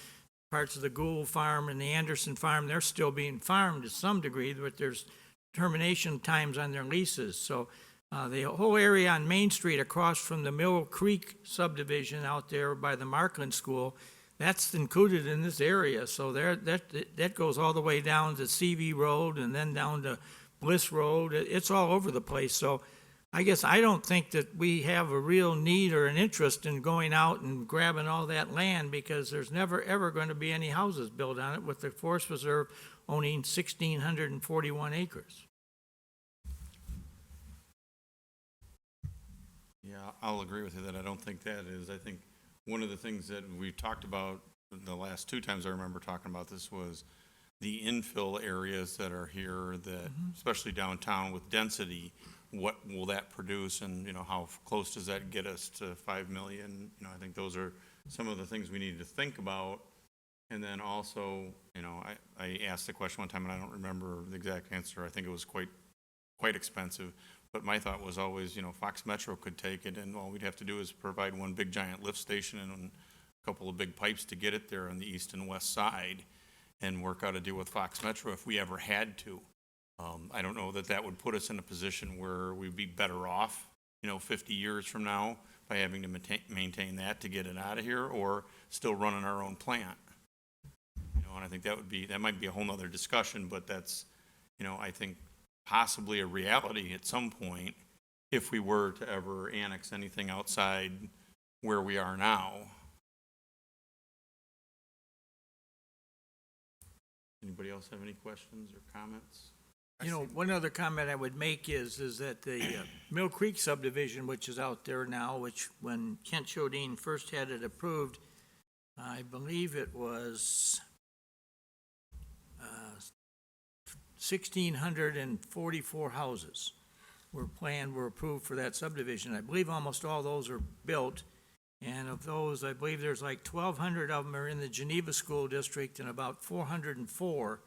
parts of the Gould Farm and the Anderson Farm, they're still being farmed to some degree, but there's termination times on their leases. So the whole area on Main Street across from the Mill Creek subdivision out there by the Markland School, that's included in this area. So that goes all the way down to CV Road and then down to Bliss Road. It's all over the place. So I guess I don't think that we have a real need or an interest in going out and grabbing all that land because there's never, ever going to be any houses built on it with the Forest Reserve owning 1,641 acres. Yeah, I'll agree with you that I don't think that is. I think one of the things that we talked about the last two times I remember talking about this was the infill areas that are here that, especially downtown with density, what will that produce and, you know, how close does that get us to 5 million? You know, I think those are some of the things we need to think about. And then also, you know, I asked the question one time and I don't remember the exact answer. I think it was quite expensive. But my thought was always, you know, Fox Metro could take it and all we'd have to do is provide one big giant lift station and a couple of big pipes to get it there on the east and west side and work out a deal with Fox Metro if we ever had to. I don't know that that would put us in a position where we'd be better off, you know, 50 years from now by having to maintain that to get it out of here or still running our own plant. You know, and I think that might be a whole nother discussion, but that's, you know, I think possibly a reality at some point if we were to ever annex anything outside where we are now. Anybody else have any questions or comments? You know, one other comment I would make is that the Mill Creek subdivision, which is out there now, which when Kent Chodine first had it approved, I believe it was 1,644 houses were approved for that subdivision. I believe almost all those are built, and of those, I believe there's like 1,200 of them are in the Geneva School District, and about 404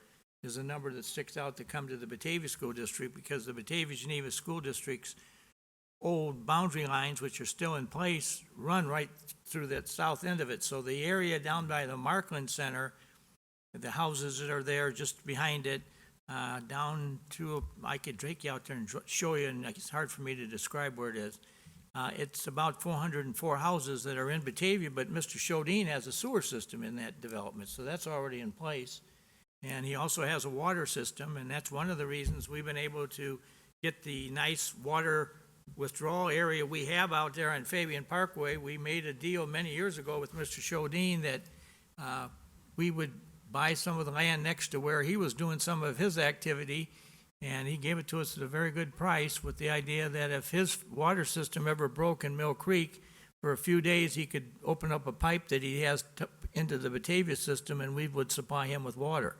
is a number that sticks out to come to the Batavia School District because the Batavia-Geneva School District's old boundary lines, which are still in place, run right through that south end of it. So the area down by the Markland Center, the houses that are there just behind it, down to, I could take you out there and show you, and it's hard for me to describe where it is. It's about 404 houses that are in Batavia, but Mr. Chodine has a sewer system in that development, so that's already in place. And he also has a water system, and that's one of the reasons we've been able to get the nice water withdrawal area we have out there on Fabian Parkway. We made a deal many years ago with Mr. Chodine that we would buy some of the land next to where he was doing some of his activity, and he gave it to us at a very good price with the idea that if his water system ever broke in Mill Creek, for a few days he could open up a pipe that he has into the Batavia system and we would supply him with water.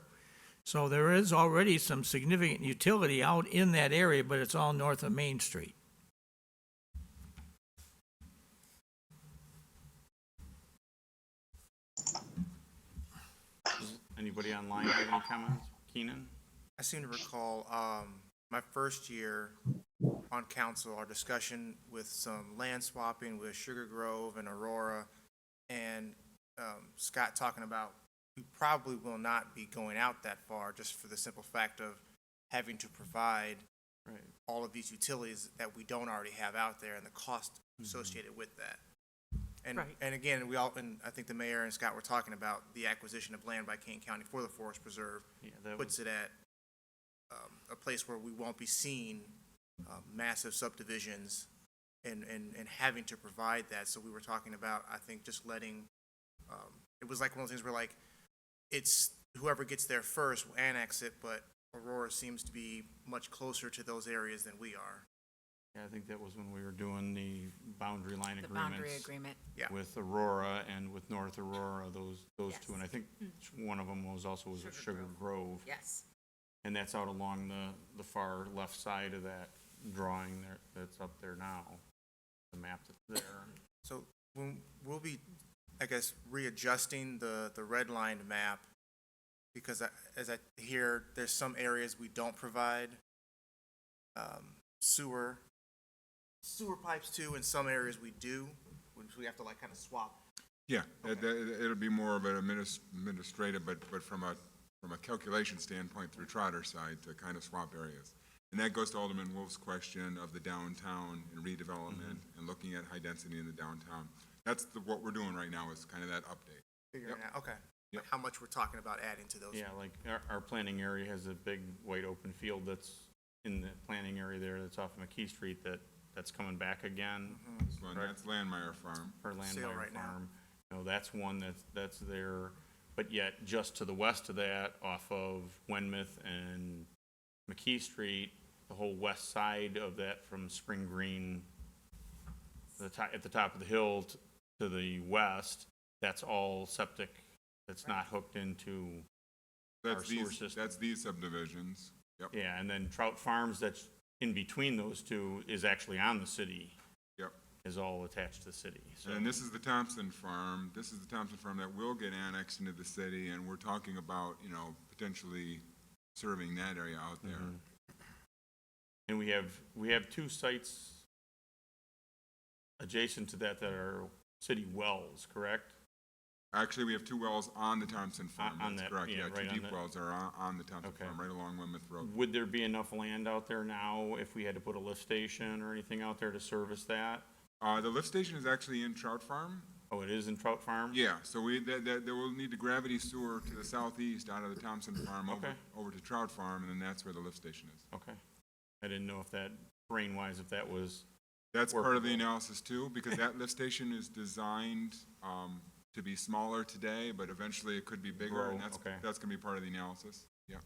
So there is already some significant utility out in that area, but it's all north of Main Street. Does anybody online have any comments? Keenan? I seem to recall my first year on council, our discussion with some land swapping with Sugar Grove and Aurora, and Scott talking about we probably will not be going out that far just for the simple fact of having to provide all of these utilities that we don't already have out there and the cost associated with that. And, and again, and I think the mayor and Scott were talking about the acquisition of land by Kane County for the Forest Preserve, puts it at a place where we won't be seeing massive subdivisions and having to provide that. So we were talking about, I think, just letting, it was like one of those things where like, it's whoever gets there first will annex it, but Aurora seems to be much closer to those areas than we are. Yeah, I think that was when we were doing the boundary line The agreements. boundary agreement. Yeah. With Aurora and with North Aurora, those Yes. two. And I think one of them was also with Sugar Grove. Yes. And that's out along the far left side of that drawing there, that's up there now, the map that's there. So when we'll be, I guess, readjusting the red lined map, because as I hear, there's some areas we don't provide sewer pipes to, and some areas we do, which we have to like kind of swap. Yeah, it'll be more of an administrative, but from a calculation standpoint through Trotter's side to kind of swap areas. And that goes to Alderman Wolf's question of the downtown and redevelopment and looking at high density in the downtown. That's what we're doing right now is kind of that update. Figuring out, okay. Like how much we're talking about adding to those. Yeah, like our planning area has a big white open field that's in the planning area there that's off of McKee Street that that's coming back again. Well, that's Landmeyer Farm. Or Sale Landmeyer right now. Farm. You know, that's one that's there, but yet just to the west of that, off of Wenmouth and McKee Street, the whole west side of that from Spring Green, at the top of the hill to the west, that's all septic, that's not hooked into our That's sewer these, system. that's these subdivisions. Yep, Yeah, and then Trout Farms, that's in between those two, is actually on the city, yep. is all attached to the city, so. And this is the Thompson Farm. This is the Thompson Farm that will get annexed into the city, and we're talking about, you know, potentially serving that area out there. And we have two sites adjacent to that are city wells, correct? Actually, we have two wells on the Thompson Farm. On That's that, correct. yeah, Yeah, right two on deep that. wells are on the Thompson Okay. Farm, right along Weymouth Road. Would there be enough land out there now if we had to put a lift station or anything out there to service that? The lift station is actually in Trout Farm. Oh, it is in Trout Farm? Yeah, so they will need the gravity sewer to the southeast out of the Thompson Farm Okay. over to Trout Farm, and then that's where the lift station is. Okay. I didn't know if that, terrain-wise, if that was, That's part of the Workable. analysis too, because that lift station is designed to be smaller today, but eventually it could be bigger, and Grow, okay. that's gonna be part of the analysis. Yeah.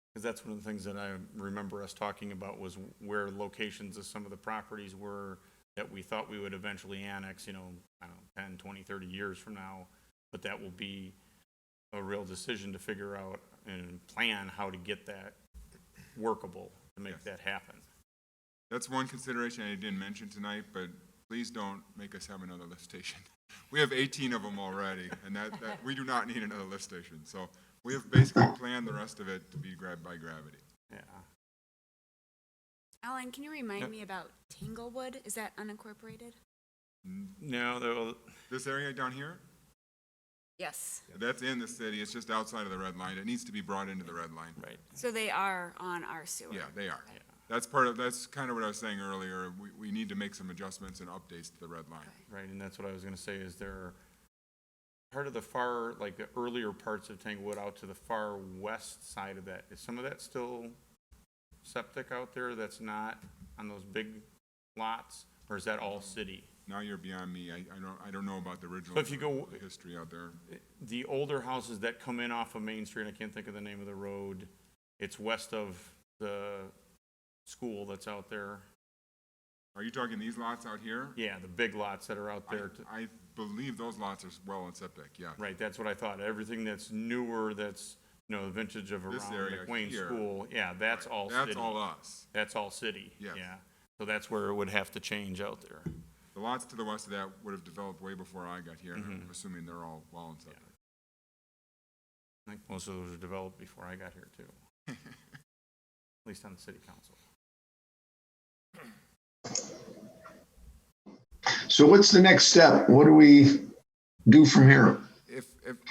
because that's one of the things that I remember us talking about was where locations of some of the properties were that we thought we would eventually annex, you know, I don't know, 10, 20, 30 years from now. But that will be a real decision to figure out and plan how to get that workable, to make Yes. that happen. That's one consideration I didn't mention tonight, but please don't make us have another lift station. We have 18 of them already, and that we do not need another lift station. So we have basically planned the rest of it to be grabbed by gravity. Yeah. Alan, can you remind Yep. me about Tanglewood? Is that unincorporated? No, This area down here, Yes. that's in the city. It's just outside of the red line. It needs to be brought into the red line. right. So they are on our sewer? Yeah, they are. Yeah. That's kind of what I was saying earlier. We need to make some adjustments and updates to the red line. Right, and that's what I was gonna say, is there, part of the far, like the earlier parts of Tanglewood out to the far west side of that, is some of that still septic out there that's not on those big lots? Or is that all city? Now you're beyond me. I don't know about the original So if you go- history out there. The older houses that come in off of Main Street, I can't think of the name of the road, it's west of the school that's out there. Are you talking these lots out here? Yeah, the big lots that are out there. I believe those lots are well and septic, yeah. Right, that's what I thought. Everything that's newer, that's, you know, the vintage of This around area McWayne here. School, yeah, that's all city. That's all us. That's all city. Yes. Yeah. So that's where it would have to change out there. The lots to the west of that would have developed way before I got here, and Mm-hmm. I'm assuming they're all well and septic. I think most of those were developed before I got here too. At least on the city council. So what's the next step? What do we do from here? If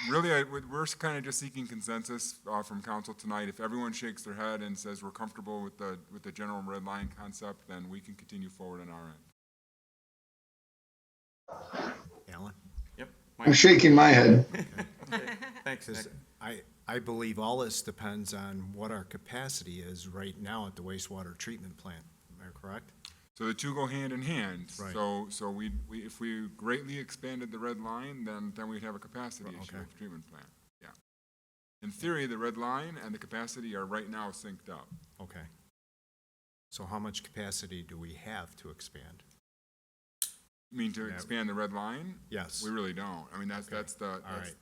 really, we're kind of just seeking consensus from council tonight. If everyone shakes their head and says we're comfortable with the general red line concept, then we can continue forward on our end. Alan? Yep. I'm Mike? shaking my head. Okay. Thanks, Because Nick. I believe all this depends on what our capacity is right now at the wastewater treatment plant. Am I correct? So the two go hand in hand. Right. So we if we greatly expanded the red line, then we'd have a capacity issue Okay. with the treatment plant. Yeah. In theory, the red line and the capacity are right now synced up. Okay. So how much capacity do we have to expand? I mean, to Yeah. expand the red line? Yes. We really don't. I mean, that's right.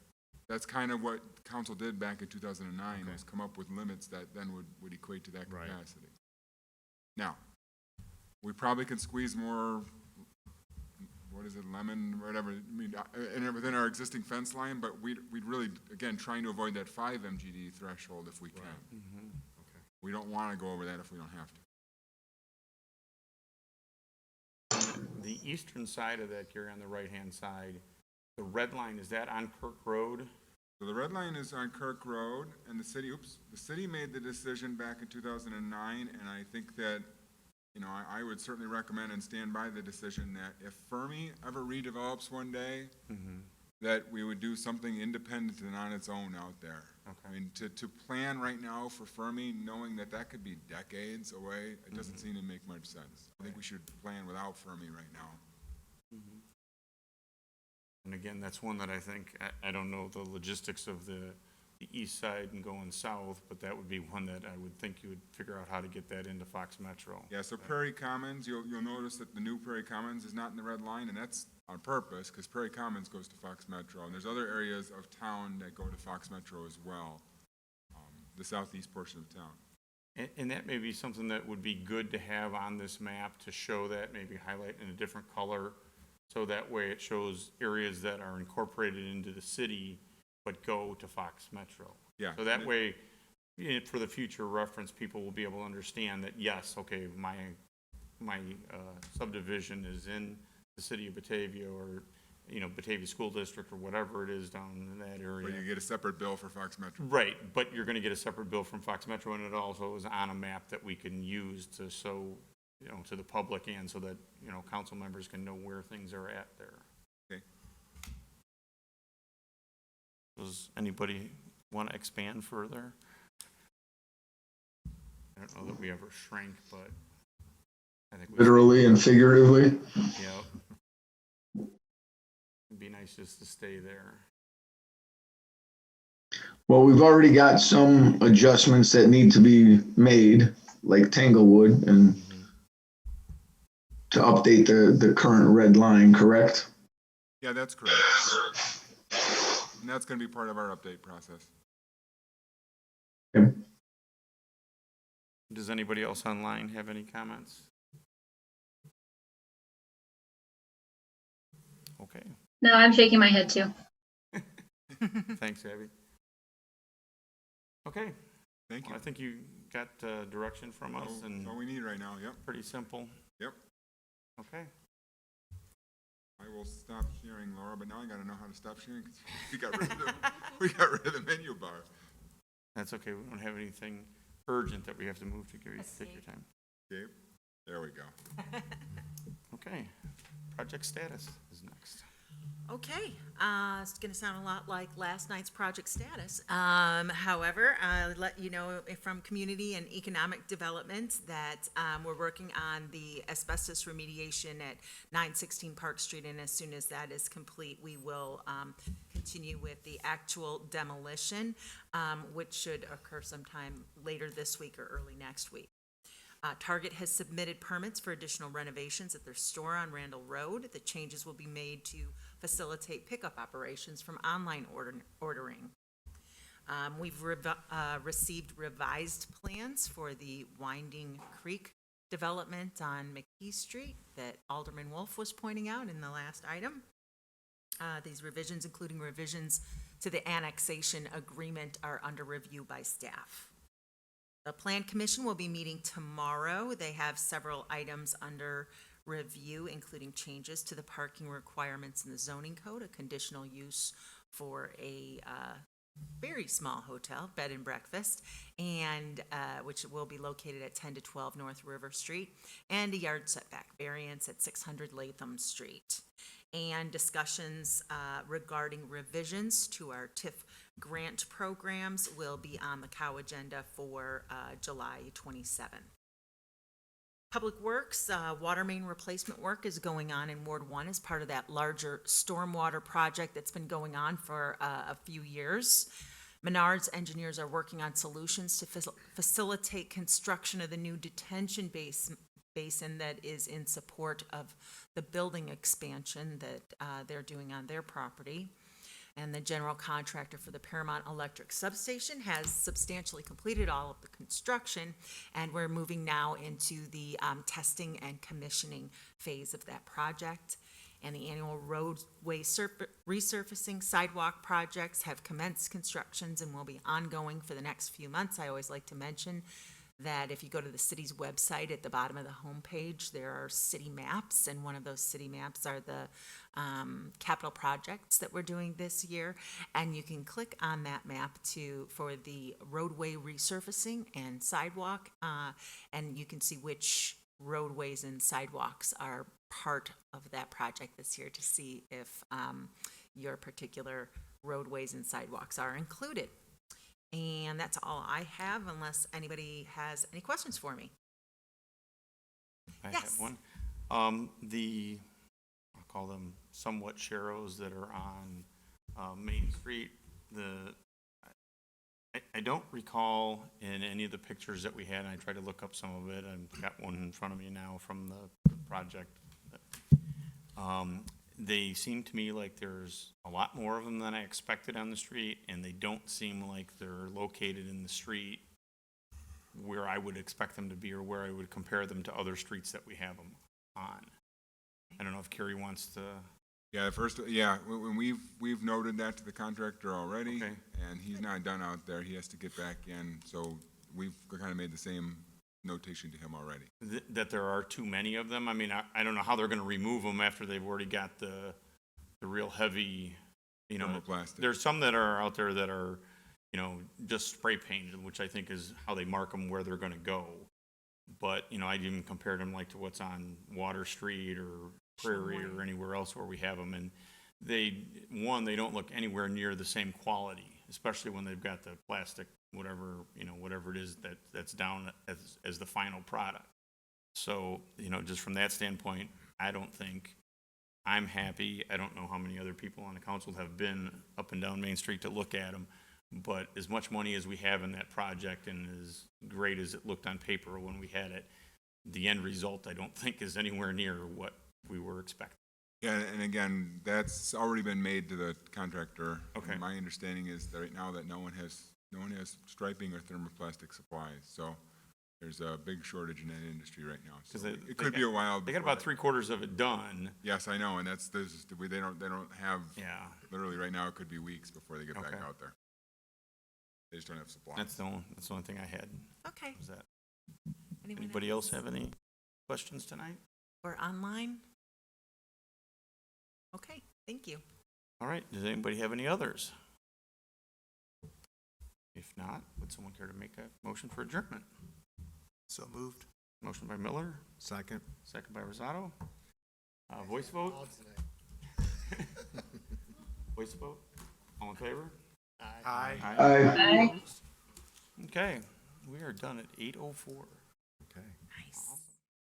that's kind of what council did back in 2009, Okay. was come up with limits that then would equate to that Right. capacity. Now, we probably could squeeze more, what is it, lemon, whatever, I mean, within our existing fence line, but we'd really, again, trying to avoid that 5 MGD threshold if we can. Okay. We don't want to go over that if we don't have to. The eastern side of that, Gary, on the right-hand side, the red line, is that on Kirk Road? So the red line is on Kirk Road, and the city made the decision back in 2009, and I think that, you know, I would certainly recommend and stand by the decision that if Fermi ever redevelops one day, that we would do something independent and on its own out there. I mean, to plan right now for Fermi, knowing that that could be decades away, it doesn't seem to make much sense. I think we should plan without Fermi right now. And again, that's one that I think, I don't know the logistics of the east side and going south, but that would be one that I would think you would figure out how to get that into Fox Metro. Yeah, so Prairie Commons, you'll notice that the new Prairie Commons is not in the red line, and that's on purpose, because Prairie Commons goes to Fox Metro, and there's other areas of town that go to Fox Metro as well, the southeast portion of town. And that may be something that would be good to have on this map to show that, maybe highlight in a different color, so that way it shows areas that are incorporated into the city but go to Fox Metro. Yeah. So that way, for the future reference, people will be able to understand that, yes, okay, my subdivision is in the city of Batavia, or, Batavia School District, or whatever it is down in that area. But you get a separate bill for Fox Metro. Right, but you're gonna get a separate bill from Fox Metro, and it also is on a map that we can use to show, to the public, and so that, council members can know where things are at there. Okay. Does anybody want to expand further? I don't know that we ever shrank, but I think we. Literally and figuratively. Yeah. It'd be nice just to stay there. Well, we've already got some adjustments that need to be made, like Tanglewood, and to update the current red line, correct? Yeah, that's correct. And that's gonna be part of our update process. Does anybody else online have any comments? Okay, No, I'm shaking my head too. thanks, Abby. Okay, Thank you. well, I think you got direction from us, That's and all we need right now, yep. pretty simple. Yep. Okay. I will stop sharing, Laura, but now I gotta know how to stop sharing, 'cause we got rid of the menu bar. That's okay, we don't have anything urgent that we have to move to. Gary, take your time. Okay, there we go. Okay, project status is next. Okay, it's going to sound a lot like last night's project status. However, I'll let you know from Community and Economic Development that we're working on the asbestos remediation at 916 Park Street, and as soon as that is complete, we will continue with the actual demolition, which should occur sometime later this week or early next week. Target has submitted permits for additional renovations at their store on Randall Road. The changes will be made to facilitate pickup operations from online ordering. We've received revised plans for the Winding Creek development on McKee Street that Alderman Wolf was pointing out in the last item. These revisions, including revisions to the annexation agreement, are under review by staff. The Plan Commission will be meeting tomorrow. They have several items under review, including changes to the parking requirements in the zoning code, a conditional use for a very small hotel, bed and breakfast, and which will be located at 10 to 12 North River Street, and a yard setback variance at 600 Latham Street. And discussions regarding revisions to our TIF grant programs will be on the COW agenda for July 27. Public Works, water main replacement work is going on in Ward 1 as part of that larger stormwater project that's been going on for a few years. Menards engineers are working on solutions to facilitate construction of the new detention basin that is in support of the building expansion that they're doing on their property. And the general contractor for the Paramount Electric substation has substantially completed all of the construction, and we're moving now into the testing and commissioning phase of that project. And the annual roadway resurfacing sidewalk projects have commenced constructions and will be ongoing for the next few months. I always like to mention that if you go to the city's website, at the bottom of the homepage, there are city maps, and one of those city maps are the capital projects that we're doing this year, and you can click on that map for the roadway resurfacing and sidewalk, and you can see which roadways and sidewalks are part of that project this year to see if your particular roadways and sidewalks are included. And that's all I have, unless anybody has any questions for me. I Yes. have one. I'll call them somewhat sharrows that are on Main Street. I don't recall in any of the pictures that we had, and I tried to look up some of it. I've got one in front of me now from the project. They seem to me like there's a lot more of them than I expected on the street, and they don't seem like they're located in the street where I would expect them to be or where I would compare them to other streets that we have them on. I don't know if Carrie wants to. Yeah, when we've noted that to the contractor already, Okay. and he's not done out there, he has to get back in, so we've kind of made the same notation to him already. That there are too many of them. I mean, I don't know how they're gonna remove them after they've already got the real heavy, Thermoplastic. There's some that are out there that are, just spray painted, which I think is how they mark them where they're gonna go. But, I'd even compared them like to what's on Water Street or Prairie or anywhere else where we have them. And they don't look anywhere near the same quality, especially when they've got the plastic, whatever it is that's down as the final product. So, just from that standpoint, I don't think I'm happy. I don't know how many other people on the council have been up and down Main Street to look at them. But as much money as we have in that project and as great as it looked on paper when we had it, the end result, I don't think, is anywhere near what we were expecting. Yeah, and again, that's already been made to the contractor. Okay. My understanding is that right now that no one has striping or thermoplastic supplies, so there's a big shortage in that industry right now. So it could be a while. They got about 3/4 of it done. Yes, I know, and they don't have. Yeah. Literally right now, it could be weeks before they get back Okay. out there. They just don't have supplies. That's the only thing I had. Okay. Was that. Anyone Anybody else have any questions tonight? Or online? Okay, thank you. All right, does anybody have any others? If not, would someone care to make a motion for adjournment? So moved. Motion by Miller, Second. second by Rosato. Voice vote? Voice vote? All in favor? Aye. Aye. Okay, we are done at 8:04.